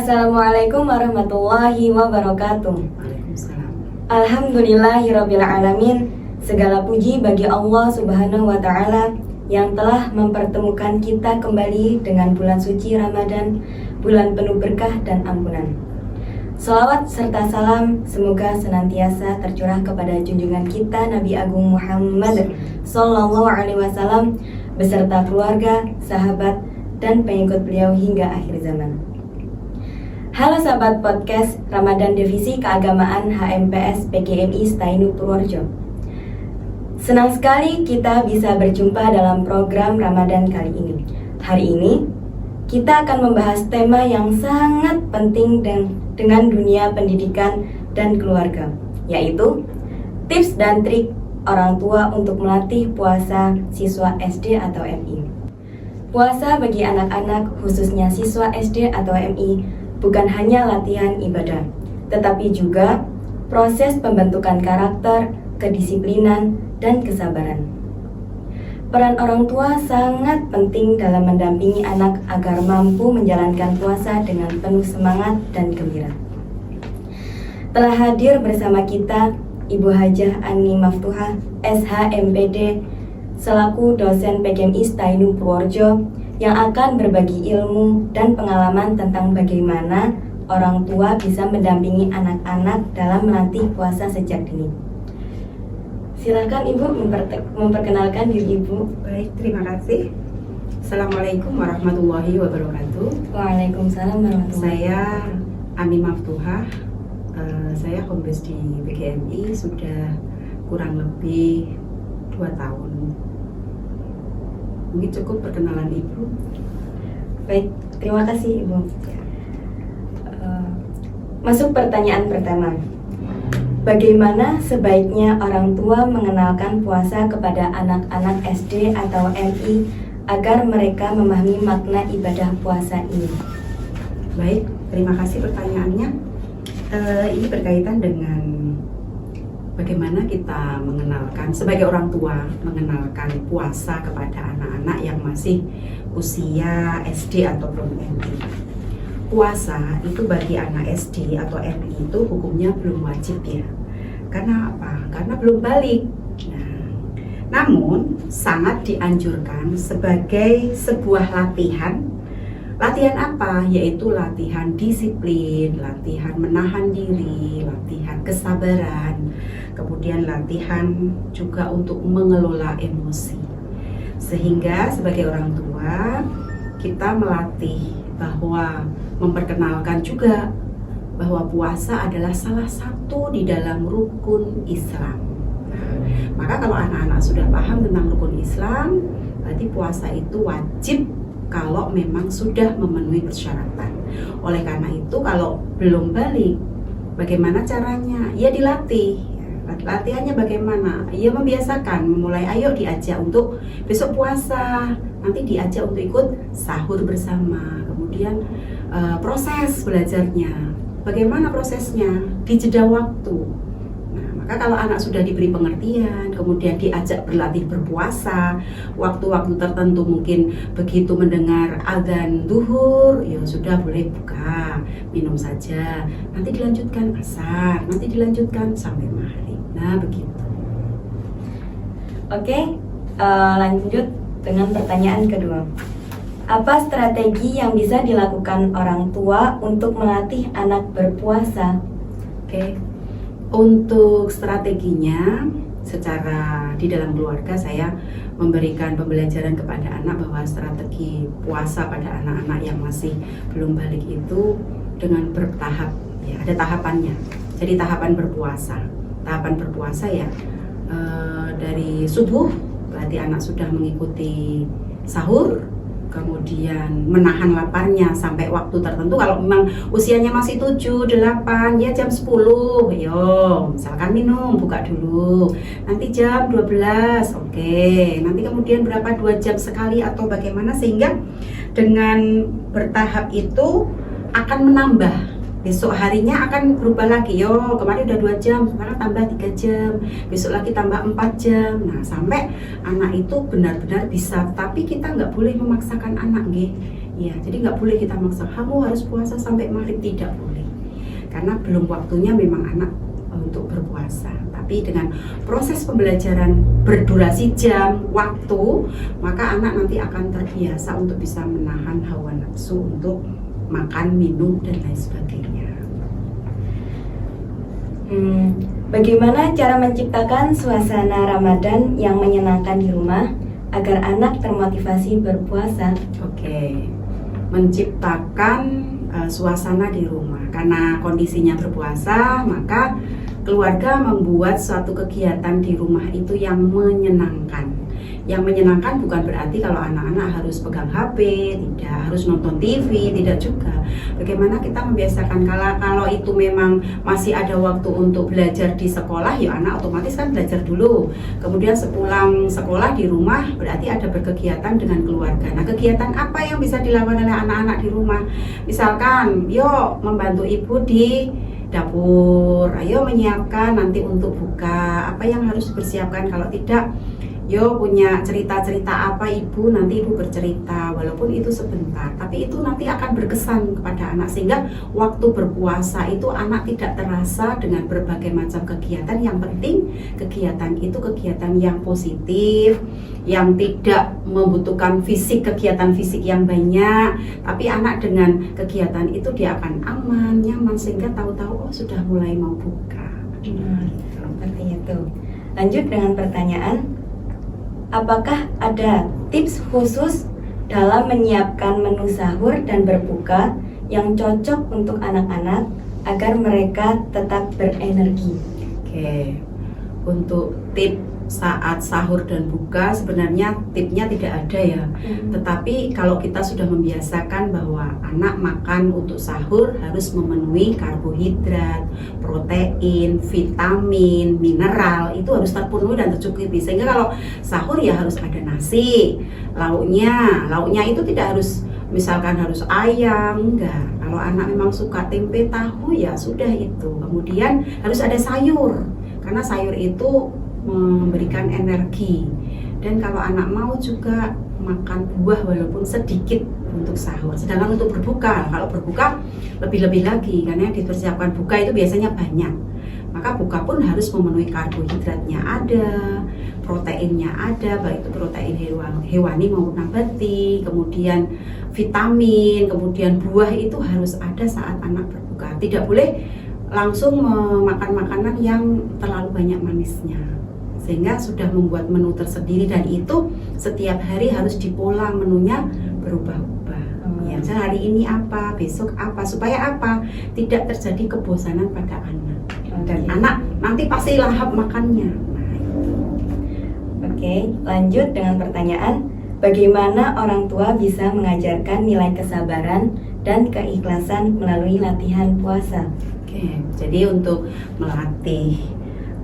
Assalamualaikum warahmatullahi wabarakatuh. Waalaikumsalam. Alhamdulillahirabbil alamin. Segala puji bagi Allah Subhanahu wa taala yang telah mempertemukan kita kembali dengan bulan suci Ramadan, bulan penuh berkah dan ampunan. Salawat serta salam semoga senantiasa tercurah kepada junjungan kita Nabi Agung Muhammad Sallallahu Alaihi Wasallam beserta keluarga, sahabat, dan pengikut beliau hingga akhir zaman. Halo sahabat podcast Ramadan Divisi Keagamaan HMPS PGMI Stainu Purworejo. Senang sekali kita bisa berjumpa dalam program Ramadan kali ini. Hari ini kita akan membahas tema yang sangat penting dengan dunia pendidikan dan keluarga, yaitu tips dan trik orang tua untuk melatih puasa siswa SD atau MI. Puasa bagi anak-anak khususnya siswa SD atau MI bukan hanya latihan ibadah, tetapi juga proses pembentukan karakter, kedisiplinan, dan kesabaran. Peran orang tua sangat penting dalam mendampingi anak agar mampu menjalankan puasa dengan penuh semangat dan gembira. Telah hadir bersama kita Ibu Hajah Ani Maftuhah, SH.MPD, selaku dosen PGMI Stainu Purworejo, yang akan berbagi ilmu dan pengalaman tentang bagaimana orang tua bisa mendampingi anak-anak dalam melatih puasa sejak dini. Silakan Ibu memperkenalkan diri Ibu. Baik, terima kasih. Assalamualaikum warahmatullahi wabarakatuh. Waalaikumsalam warahmatullahi Saya wabarakatuh. Ani Maftuhah. Saya home base di PGMI sudah kurang lebih 2 tahun. Mungkin cukup perkenalan Ibu. Baik, terima kasih Ibu. Masuk pertanyaan pertama. Bagaimana sebaiknya orang tua mengenalkan puasa kepada anak-anak SD atau MI agar mereka memahami makna ibadah puasa ini? Baik, terima kasih pertanyaannya. Ini berkaitan dengan bagaimana kita mengenalkan, sebagai orang tua, mengenalkan puasa kepada anak-anak yang masih usia SD atau belum MI. Puasa itu bagi anak SD atau MI itu hukumnya belum wajib ya. Karena apa? Karena belum balik. Namun sangat dianjurkan sebagai sebuah latihan. Latihan apa? Yaitu latihan disiplin, latihan menahan diri, latihan kesabaran, kemudian latihan juga untuk mengelola emosi. Sehingga sebagai orang tua, kita melatih bahwa memperkenalkan juga bahwa puasa adalah salah satu di dalam rukun Islam. Maka kalau anak-anak sudah paham tentang rukun Islam, berarti puasa itu wajib kalau memang sudah memenuhi persyaratan. Oleh karena itu, kalau belum balik, bagaimana caranya? Ya dilatih. Latihannya bagaimana? Ya membiasakan, mulai ayo diajak untuk besok puasa, nanti diajak untuk ikut sahur bersama. Kemudian proses belajarnya, bagaimana prosesnya? Di jeda waktu. Maka kalau anak sudah diberi pengertian, kemudian diajak berlatih berpuasa, waktu-waktu tertentu mungkin begitu mendengar adzan zuhur, ya sudah boleh buka, minum saja. Nanti dilanjutkan asar, nanti dilanjutkan sampai maghrib. Nah begitu. Oke, lanjut dengan pertanyaan kedua. Apa strategi yang bisa dilakukan orang tua untuk melatih anak berpuasa? Oke. Untuk strateginya, secara di dalam keluarga saya memberikan pembelajaran kepada anak bahwa strategi puasa pada anak-anak yang masih belum balik itu dengan bertahap, ya ada tahapannya. Jadi tahapan berpuasa ya dari subuh, berarti anak sudah mengikuti sahur, kemudian menahan laparnya sampai waktu tertentu. Kalau memang usianya masih 7, 8, ya jam 10, yo misalkan minum, buka dulu. Nanti jam 12, oke. Nanti kemudian berapa 2 jam sekali atau bagaimana, sehingga dengan bertahap itu akan menambah. Besok harinya akan berubah lagi, yo kemarin udah 2 jam, sekarang tambah 3 jam, besok lagi tambah 4 jam. Nah sampai anak itu benar-benar bisa. Tapi kita nggak boleh memaksakan anak, Ya, jadi nggak boleh kita maksa, kamu harus puasa sampai maghrib, tidak boleh. Karena belum waktunya memang anak untuk berpuasa. Tapi dengan proses pembelajaran berdurasi jam, waktu, maka anak nanti akan terbiasa untuk bisa menahan hawa nafsu untuk makan, minum, dan lain sebagainya. Bagaimana cara menciptakan suasana Ramadan yang menyenangkan di rumah agar anak termotivasi berpuasa? Oke, menciptakan suasana di rumah. Karena kondisinya berpuasa, maka keluarga membuat suatu kegiatan di rumah itu yang menyenangkan. Yang menyenangkan bukan berarti kalau anak-anak harus pegang HP, tidak harus nonton TV, tidak juga. Bagaimana kita membiasakan kalau itu memang masih ada waktu untuk belajar di sekolah, ya anak otomatis kan belajar dulu. Kemudian sepulang sekolah di rumah berarti ada berkegiatan dengan keluarga. Nah, kegiatan apa yang bisa dilakukan oleh anak-anak di rumah? Misalkan, yuk membantu ibu di dapur, ayo menyiapkan nanti untuk buka, apa yang harus dipersiapkan, kalau tidak yo punya cerita-cerita apa ibu, nanti ibu bercerita walaupun itu sebentar, tapi itu nanti akan berkesan kepada anak sehingga waktu berpuasa itu anak tidak terasa dengan berbagai macam kegiatan. Yang penting kegiatan itu kegiatan yang positif, yang tidak membutuhkan kegiatan fisik yang banyak, tapi anak dengan kegiatan itu dia akan aman, nyaman sehingga tahu-tahu oh sudah mulai mau buka. Seperti itu. Lanjut dengan pertanyaan, apakah ada tips khusus dalam menyiapkan menu sahur dan berbuka yang cocok untuk anak-anak agar mereka tetap berenergi? Oke, untuk tips saat sahur dan buka sebenarnya tipsnya tidak ada ya. Tetapi kalau kita sudah membiasakan bahwa anak makan untuk sahur harus memenuhi karbohidrat, protein, vitamin, mineral, itu harus terpenuhi dan tercukupi. Sehingga kalau sahur ya harus ada nasi, lauknya itu tidak harus misalkan harus ayam, enggak. Kalau anak memang suka tempe, tahu ya sudah itu. Kemudian harus ada sayur, karena sayur itu memberikan energi. Dan kalau anak mau juga makan buah walaupun sedikit untuk sahur. Sedangkan untuk berbuka, kalau berbuka lebih-lebih lagi karena yang dipersiapkan buka itu biasanya banyak. Maka buka pun harus memenuhi karbohidratnya ada, proteinnya ada, baik itu protein hewani maupun nabati, kemudian vitamin, kemudian buah itu harus ada saat anak berbuka. Tidak boleh langsung memakan makanan yang terlalu banyak manisnya, sehingga sudah membuat menu tersendiri dan itu setiap hari harus dipola menunya berubah-ubah. Ya, hari ini apa, besok apa, supaya apa? Tidak terjadi kebosanan pada anak. Dan anak nanti pasti lahap makannya. Nah, itu. Oke, lanjut dengan pertanyaan, bagaimana orang tua bisa mengajarkan nilai kesabaran dan keikhlasan melalui latihan puasa? Oke, jadi untuk melatih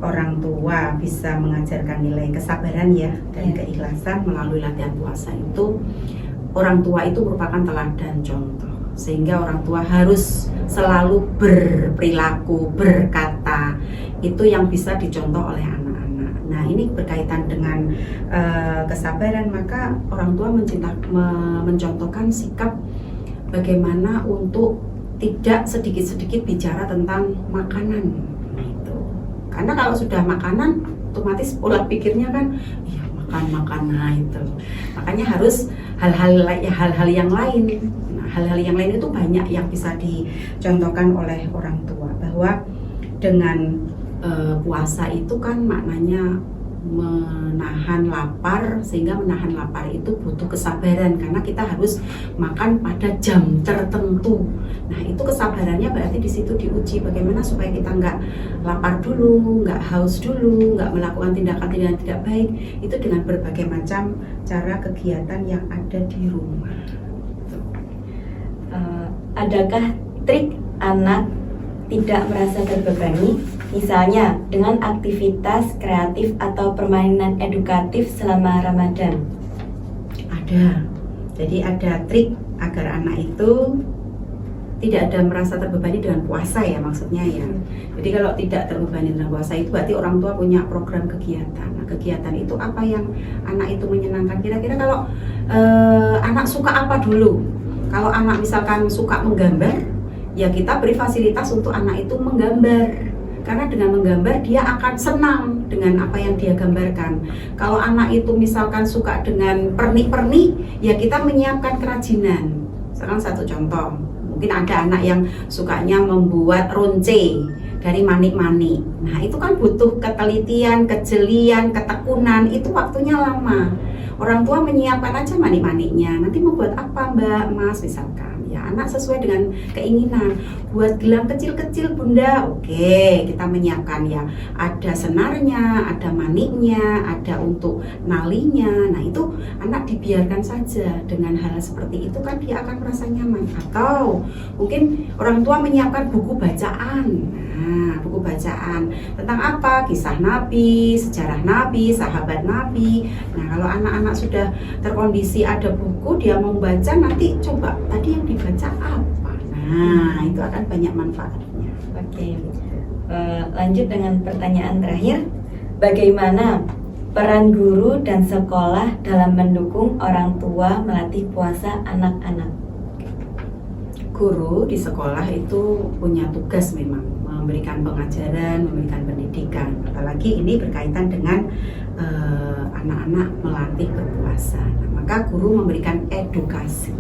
orang tua bisa mengajarkan nilai kesabaran ya dan keikhlasan melalui latihan puasa itu, orang tua itu merupakan teladan contoh, sehingga orang tua harus selalu berperilaku, berkata itu yang bisa dicontoh oleh anak-anak. Nah, ini berkaitan dengan kesabaran, maka orang tua mencontohkan sikap bagaimana untuk tidak sedikit-sedikit bicara tentang makanan. Karena kalau sudah makanan, otomatis pola pikirnya kan, ya makan. Nah itu, makanya harus hal-hal yang lain. Nah, hal-hal yang lain itu banyak yang bisa dicontohkan oleh orang tua, bahwa dengan puasa itu kan maknanya menahan lapar, sehingga menahan lapar itu butuh kesabaran karena kita harus makan pada jam tertentu. Nah itu kesabarannya berarti di situ diuji bagaimana supaya kita nggak lapar dulu, nggak haus dulu, nggak melakukan tindakan-tindakan tidak baik itu dengan berbagai macam cara kegiatan yang ada di rumah. Adakah trik anak tidak merasa terbebani, misalnya dengan aktivitas kreatif atau permainan edukatif selama Ramadan? Ada. Jadi ada trik agar anak itu tidak ada merasa terbebani dengan puasa ya, maksudnya ya. Jadi kalau tidak terbebani dengan puasa itu berarti orang tua punya program kegiatan. Nah, kegiatan itu apa yang anak itu menyenangkan? Kira-kira kalau anak suka apa dulu? Kalau anak misalkan suka menggambar, ya kita beri fasilitas untuk anak itu menggambar. Karena dengan menggambar dia akan senang dengan apa yang dia gambarkan. Kalau anak itu misalkan suka dengan pernik-pernik, ya kita menyiapkan kerajinan. Misalkan satu contoh, mungkin ada anak yang sukanya membuat ronce dari manik-manik. Nah itu kan butuh ketelitian, kejelian, ketekunan, itu waktunya lama. Orang tua menyiapkan aja manik-maniknya. Nanti mau buat apa Mbak, Mas misalkan. Ya anak sesuai dengan keinginan. Buat gelang kecil-kecil Bunda. Oke, kita menyiapkan ya. Ada senarnya, ada maniknya, ada untuk nalinya. Nah itu anak dibiarkan saja. Dengan hal seperti itu kan dia akan merasa nyaman. Atau mungkin orang tua menyiapkan buku bacaan. Nah, buku bacaan tentang apa? Kisah Nabi, sejarah Nabi, sahabat Nabi. Nah, kalau anak-anak sudah terkondisi ada buku, dia mau baca, nanti coba tadi yang dibaca apa? Nah, itu akan banyak manfaatnya. Oke, lanjut dengan pertanyaan terakhir. Bagaimana peran guru dan sekolah dalam mendukung orang tua melatih puasa anak-anak? Guru di sekolah itu punya tugas memang memberikan pengajaran, memberikan pendidikan. Apalagi ini berkaitan dengan anak-anak melatih berpuasa. Nah, maka guru memberikan edukasi.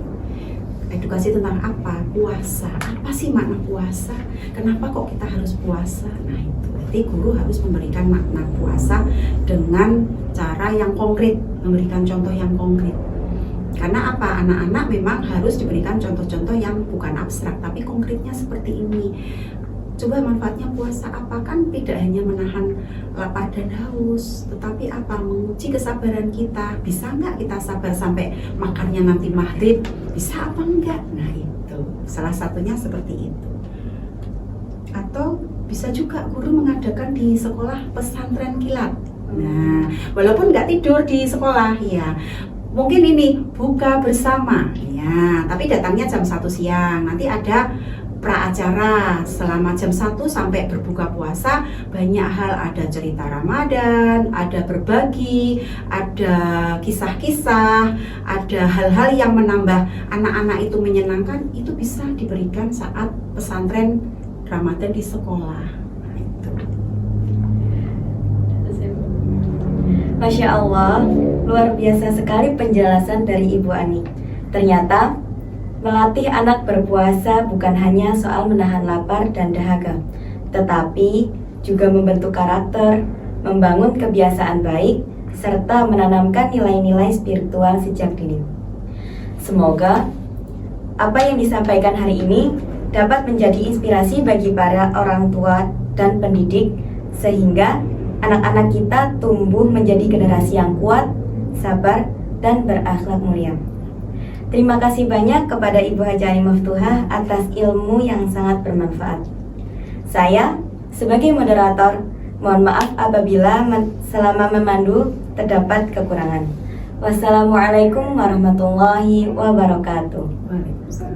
Edukasi tentang apa? Puasa. Apa sih makna puasa? Kenapa kok kita harus puasa? Nah itu. Berarti guru harus memberikan makna puasa dengan cara yang konkret, memberikan contoh yang konkret. Karena apa? Anak-anak memang harus diberikan contoh-contoh yang bukan abstrak, tapi konkretnya seperti ini. Coba manfaatnya puasa apa? Kan tidak hanya menahan lapar dan haus, tetapi apa? Menguji kesabaran kita. Bisa nggak kita sabar sampai makannya nanti maghrib? Bisa apa enggak? Nah itu, salah satunya seperti itu. Atau bisa juga guru mengadakan di sekolah pesantren kilat. Nah, walaupun nggak tidur di sekolah, ya mungkin ini buka bersama, ya, tapi datangnya jam 1 siang. Nanti ada pra-acara selama jam 1 sampai berbuka puasa. Banyak hal, ada cerita Ramadan, ada berbagi, ada kisah-kisah, ada hal-hal yang menambah anak-anak itu menyenangkan. Itu bisa diberikan saat pesantren Ramadan di sekolah. Nah, itu. Masya Allah, luar biasa sekali penjelasan dari Ibu Ani. Ternyata melatih anak berpuasa bukan hanya soal menahan lapar dan dahaga, tetapi juga membentuk karakter, membangun kebiasaan baik, serta menanamkan nilai-nilai spiritual sejak dini. Semoga apa yang disampaikan hari ini dapat menjadi inspirasi bagi para orang tua dan pendidik, sehingga anak-anak kita tumbuh menjadi generasi yang kuat, sabar, dan berakhlak mulia. Terima kasih banyak kepada Ibu Haji Ani Maftuhah atas ilmu yang sangat bermanfaat. Saya, sebagai moderator, mohon maaf apabila selama memandu terdapat kekurangan. Wassalamualaikum warahmatullahi wabarakatuh. Waalaikumsalam.